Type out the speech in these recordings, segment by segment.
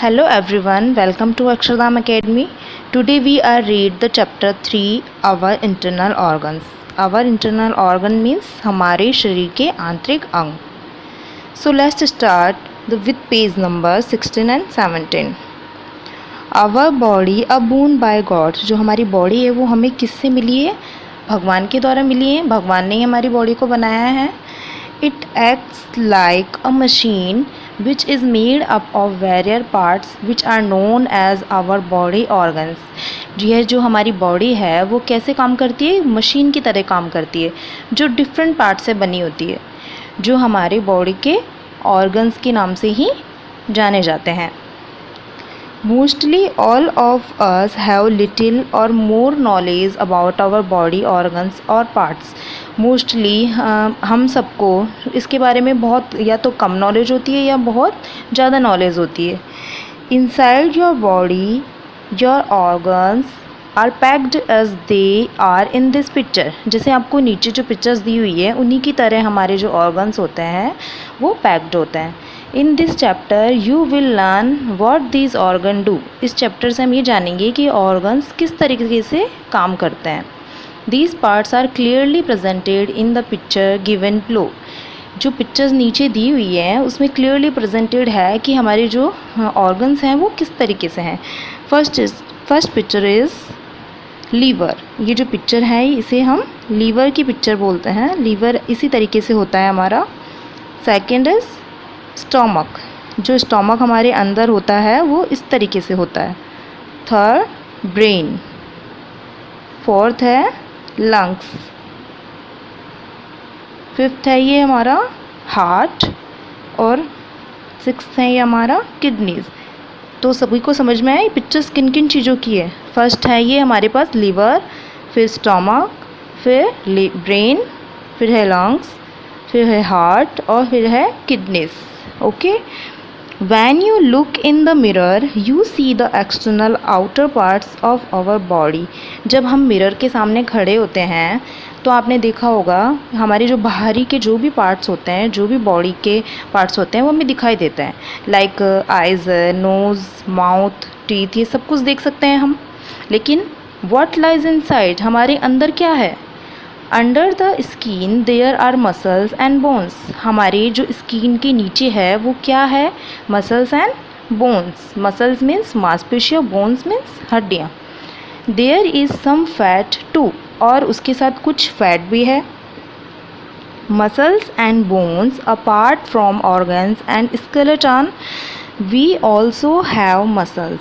Hello everyone, welcome to Akshardham Academy. Today we are read the chapter 3 our internal organs. Our internal organ means हमारे शरीर के आंतरिक अंग. So let's start with page number 16 and 17. Our body a boon by God. जो हमारी body है वो हमें किससे मिली है? भगवान के द्वारा मिली है. भगवान ने हमारी बॉडी को बनाया है. It acts like a machine which is made up of various parts which are known as our body organs. यह जो हमारी बॉडी है वो कैसे काम करती है? मशीन की तरह काम करती है जो डिफरेंट पार्ट से बनी होती है, जो हमारे बॉडी के ऑर्गन्स के नाम से ही जाने जाते हैं. Mostly all of us have little or more knowledge about our body organs or parts. Mostly हम सबको इसके बारे में बहुत या तो कम नॉलेज होती है या बहुत ज़्यादा नॉलेज होती है. Inside your body, your organs are packed as they are in this picture. जैसे आपको नीचे जो पिक्चर्स दी हुई है उन्हीं की तरह हमारे जो ऑर्गन्स होते हैं वो पैक्ड होते हैं. In this chapter you will learn what these organ do. इस चैप्टर से हम ये जानेंगे कि ऑर्गन्स किस तरीके से काम करते हैं. These parts are clearly presented in the picture given below. जो पिक्चर्स नीचे दी हुई है उसमें क्लियरली प्रेजेंटेड है कि हमारे जो ऑर्गन्स हैं वो किस तरीके से हैं. First picture is liver. ये जो पिक्चर है इसे हम लीवर की पिक्चर बोलते हैं. लीवर इसी तरीके से होता है हमारा. Second is stomach. जो स्टोमक हमारे अंदर होता है वो इस तरीके से होता है. Third brain. फोर्थ है लंग्स. फिफ्थ है ये हमारा हार्ट. और सिक्स्थ है ये हमारा किडनीज. तो सभी को समझ में आया पिक्चर्स किन किन चीज़ों की है. फर्स्ट है ये हमारे पास लीवर, फिर स्टोमक, फिर ब्रेन, फिर है लंग्स, फिर है हार्ट और फिर है kidneys. Okay. When you look in the mirror, you see the external outer parts of our body. जब हम मिरर के सामने खड़े होते हैं तो आपने देखा होगा हमारे जो बाहरी के जो भी पार्ट्स होते हैं, जो भी बॉडी के पार्ट्स होते हैं वो हमें दिखाई देते हैं. Like eyes, nose, mouth, teeth, ये सब कुछ देख सकते हैं हम. लेकिन what lies inside, हमारे अंदर क्या है? Under the skin there are muscles and bones. हमारे जो स्किन के नीचे है वो क्या है? Muscles and bones. Muscles means मांसपेशियाँ, बोन्स मीन्स हड्डियाँ. There is some fat too. और उसके साथ कुछ फैट भी है. Muscles and bones apart from organs and skeleton we also have muscles.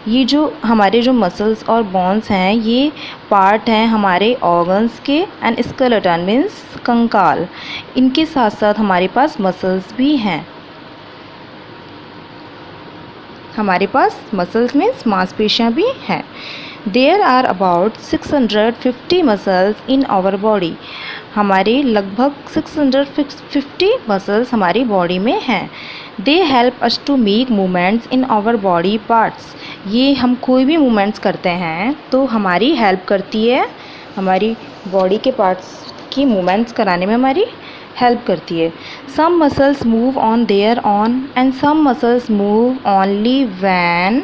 ये जो हमारे जो मसल्स और बोन्स हैं ये पार्ट हैं हमारे ऑर्गन्स के. एंड स्केलेटन मीन्स कंकाल. इनके साथ साथ हमारे पास मसल्स भी हैं. हमारे पास मसल्स मीन्स मांसपेशियाँ भी हैं. There are about 650 muscles in our body. हमारे लगभग 650 मसल्स हमारी बॉडी में हैं. They help us to make movements in our body parts. ये हम कोई भी मूवमेंट्स करते हैं तो हमारी हेल्प करती है, हमारी बॉडी के पार्ट्स की मूवमेंट्स कराने में हमारी हेल्प करती है. Some muscles move on their own and some muscles move only when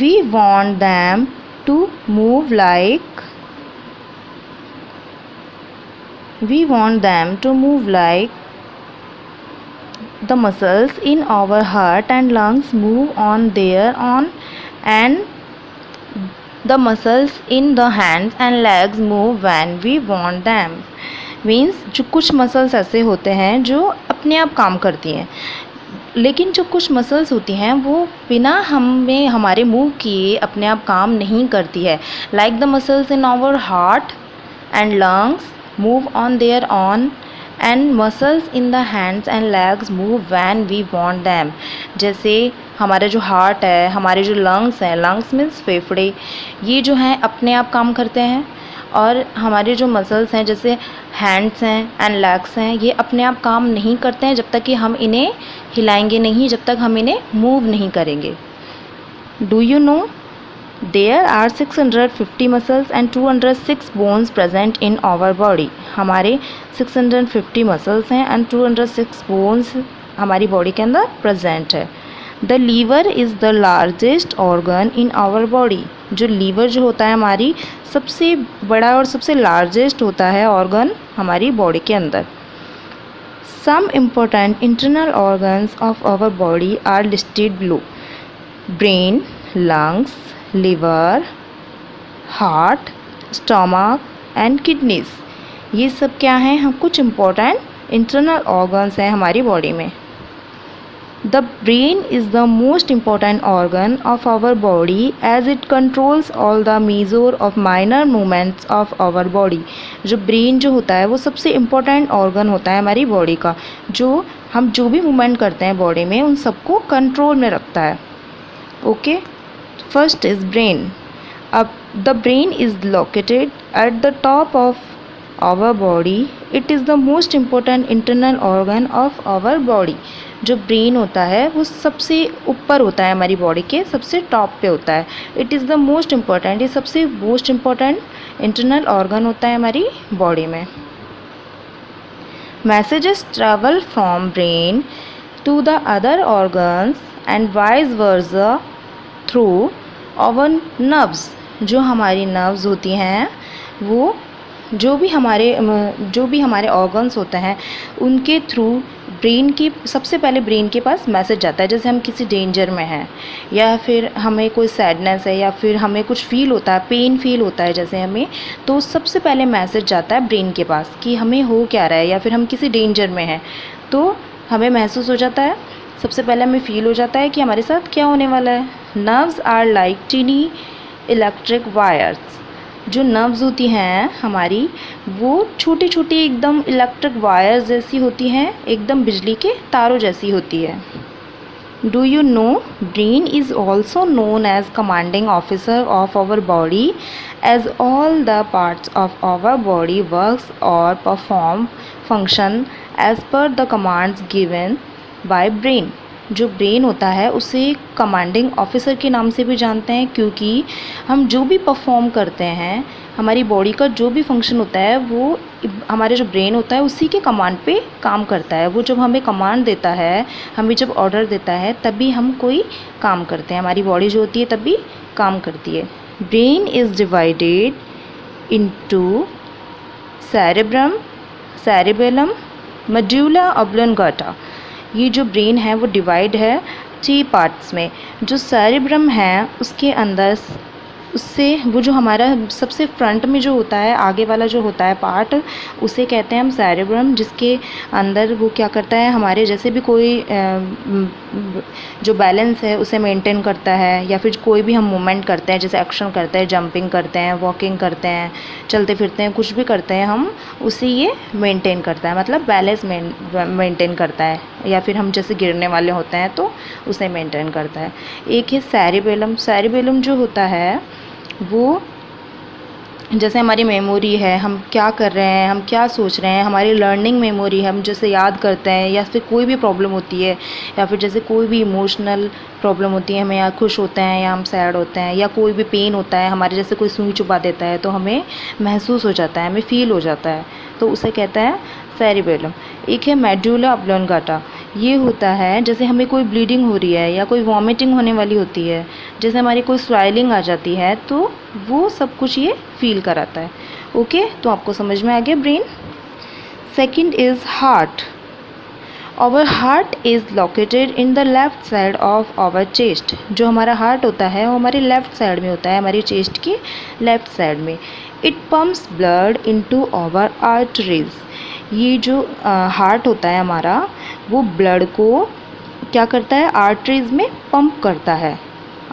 we want them to move like the muscles in our heart and lungs move on their own, and the muscles in the hands and legs move when we want them. Means जो कुछ muscles ऐसे होते हैं जो अपने आप काम करती हैं, लेकिन जो कुछ मसल्स होती हैं वो बिना हमें हमारे मूव किए अपने आप काम नहीं करती है. Like the muscles in our heart and lungs move on their own and muscles in the hands and legs move when we want them. जैसे हमारा जो हार्ट है, हमारे जो लंग्स हैं, लंग्स मीन्स फेफड़े, ये जो हैं अपने आप काम करते हैं. और हमारे जो मसल्स हैं जैसे हैंड्स हैं एंड लेग्स हैं ये अपने आप काम नहीं करते हैं जब तक कि हम इन्हें हिलाएंगे नहीं, जब तक हम इन्हें मूव नहीं करेंगे. Do you know there are 650 muscles and 206 bones present in our body. हमारे 650 मसल्स हैं एंड 206 बोन्स हमारी बॉडी के अंदर प्रेजेंट है। The liver is the largest organ in our body. जो लीवर जो होता है हमारी सबसे बड़ा और सबसे लार्जेस्ट होता है ऑर्गन हमारी बॉडी के अंदर। Some important internal organs of our body are listed below. Brain, lungs, liver, heart, stomach and kidneys. ये सब क्या हैं? हम कुछ इम्पोर्टेंट इंटरनल ऑर्गन्स हैं हमारी बॉडी में। The brain is the most important organ of our body as it controls all the major of minor movements of our body. जो ब्रेन जो होता है वो सबसे इम्पॉर्टेंट ऑर्गन होता है हमारी बॉडी का, जो हम जो भी मूवमेंट करते हैं बॉडी में उन सबको कंट्रोल में रखता है। Okay, first is brain. अब the brain is located at the top of our body. It is the most important internal organ of our body. जो ब्रेन होता है वो सबसे ऊपर होता है हमारी बॉडी के, सबसे टॉप पे होता है। It is the most important, ये सबसे मोस्ट इम्पॉर्टेंट इंटरनल ऑर्गन होता है हमारी बॉडी में। Messages travel from brain to the other organs and vice versa through our nerves. जो हमारी नर्व्स होती हैं वो जो भी हमारे ऑर्गन्स होते हैं उनके थ्रू ब्रेन की सबसे पहले ब्रेन के पास मैसेज जाता है। जैसे हम किसी डेंजर में हैं या फिर हमें कोई सैडनेस है या फिर हमें कुछ फील होता है, पेन फील होता है जैसे हमें, तो सबसे पहले मैसेज जाता है ब्रेन के पास कि हमें हो क्या रहा है या फिर हम किसी डेंजर में हैं। तो हमें महसूस हो जाता है, सबसे पहले हमें फील हो जाता है कि हमारे साथ क्या होने वाला है। Nerves are like tiny electric wires. जो नर्व्स होती हैं हमारी वो छोटी छोटी एकदम इलेक्ट्रिक वायर्स जैसी होती हैं, एकदम बिजली के तारों जैसी होती है। Do you know brain is also known as commanding officer of our body, as all the parts of our body works और perform function as per the commands given by brain. जो ब्रेन होता है उसे commanding officer के नाम से भी जानते हैं, क्योंकि हम जो भी परफॉर्म करते हैं, हमारी बॉडी का जो भी फंक्शन होता है वो हमारे जो ब्रेन होता है उसी के कमांड पे काम करता है। वो जब हमें कमांड देता है, हमें जब ऑर्डर देता है तभी हम कोई काम करते हैं, हमारी बॉडी जो होती है तभी काम करती है। Brain is divided into cerebrum, cerebellum, medulla oblongata. ये जो ब्रेन है वो डिवाइड है 3 पार्ट्स में। जो सेरेब्रम है उसके अंदर उससे वो जो हमारा सबसे फ्रंट में जो होता है, आगे वाला जो होता है पार्ट, उसे कहते हैं हम सेरेब्रम, जिसके अंदर वो क्या करता है, हमारे जैसे भी कोई जो बैलेंस है उसे मेंटेन करता है, या फिर कोई भी हम मूवमेंट करते हैं, जैसे एक्शन करते हैं, जंपिंग करते हैं, वॉकिंग करते हैं, चलते फिरते हैं, कुछ भी करते हैं हम, उसे ये मेंटेन करता है, मतलब बैलेंस मेंटेन करता है, या फिर हम जैसे गिरने वाले होते हैं तो उसे मेंटेन करता है। एक है सेरेबेलम। सेरेबेलम जो होता है वो जैसे हमारी मेमोरी है, हम क्या कर रहे हैं, हम क्या सोच रहे हैं, हमारी लर्निंग मेमोरी है, हम जैसे याद करते हैं, या फिर कोई भी प्रॉब्लम होती है, या फिर जैसे कोई भी इमोशनल प्रॉब्लम होती है, हमें या खुश होते हैं या हम सैड होते हैं, या कोई भी पेन होता है हमारे, जैसे कोई सुई चुबा देता है तो हमें महसूस हो जाता है, हमें फील हो जाता है, तो उसे कहता है सेरेबेलम। एक है मेडुला ऑब्लोंगाटा। ये होता है जैसे हमें कोई ब्लीडिंग हो रही है या कोई वॉमिटिंग होने वाली होती है, जैसे हमारी कोई स्वेलिंग आ जाती है, तो वो सब कुछ ये फील कराता है। ओके, तो आपको समझ में आ गया brain. Second is heart. Our heart is located in the left side of our chest. जो हमारा हार्ट होता है वो हमारे लेफ़्ट साइड में होता है, हमारी चेस्ट के लेफ़्ट साइड में। It pumps blood into our arteries. ये जो हार्ट होता है हमारा वो ब्लड को क्या करता है, आर्टरीज में पंप करता है,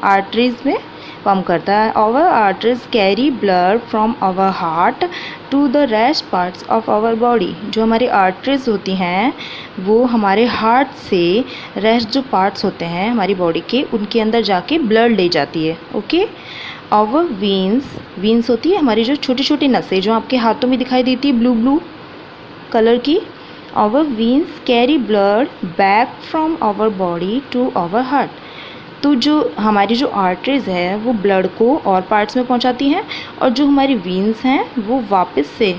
आर्टरीज में पंप करता है। Our arteries carry blood from our heart to the rest parts of our body. जो हमारी आर्टरीज होती हैं वो हमारे हार्ट से रेस्ट जो पार्ट्स होते हैं हमारी बॉडी के, उनके अंदर जाके ब्लड ले जाती है। ओके, आवर वीन्स, वीन्स होती है हमारी जो छोटी छोटी नसें जो आपके हाथों में दिखाई देती है ब्लू ब्लू कलर की। Our veins carry blood back from our body to our heart. तो जो हमारी जो आर्टरीज है वो ब्लड को और पार्ट्स में पहुंचाती हैं, और जो हमारी वीन्स हैं वो वापस से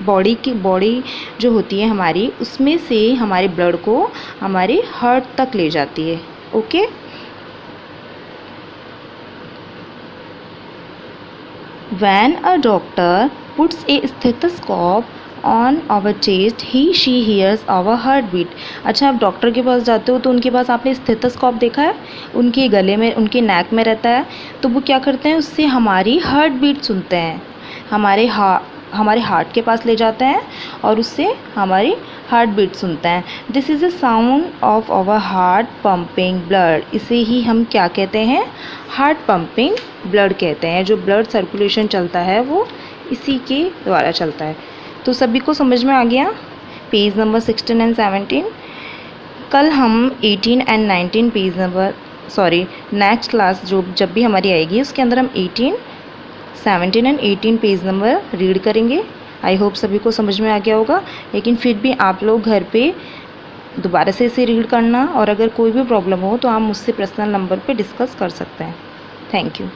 बॉडी जो होती है हमारी, उसमें से हमारे ब्लड को हमारे हार्ट तक ले जाती है। Okay, when a doctor puts a stethoscope on our chest she hears our heart beat. अच्छा, आप डॉक्टर के पास जाते हो तो उनके पास आपने स्टेथोस्कोप देखा है, उनके गले में, उनके नेक में रहता है, तो वो क्या करते हैं, उससे हमारी हार्ट बीट सुनते हैं, हमारे हार्ट के पास ले जाते हैं और उससे हमारी हार्ट बीट सुनते हैं। This is a sound of our heart pumping blood. इसे ही हम क्या कहते हैं, हार्ट पंपिंग ब्लड कहते हैं। जो ब्लड सर्कुलेशन चलता है वो इसी के द्वारा चलता है। तो सभी को समझ में आ गया। Page number 16 and 17। कल हम 18 and 19 page number next class जब भी हमारी आएगी उसके अंदर हम 18, 17 एंड 18 पेज नंबर रीड करेंगे। आई होप सभी को समझ में आ गया होगा, लेकिन फिर भी आप लोग घर पे दोबारा से इसे रीड करना, और अगर कोई भी प्रॉब्लम हो तो आप मुझसे पर्सनल नंबर पे डिस्कस कर सकते हैं। Thank you.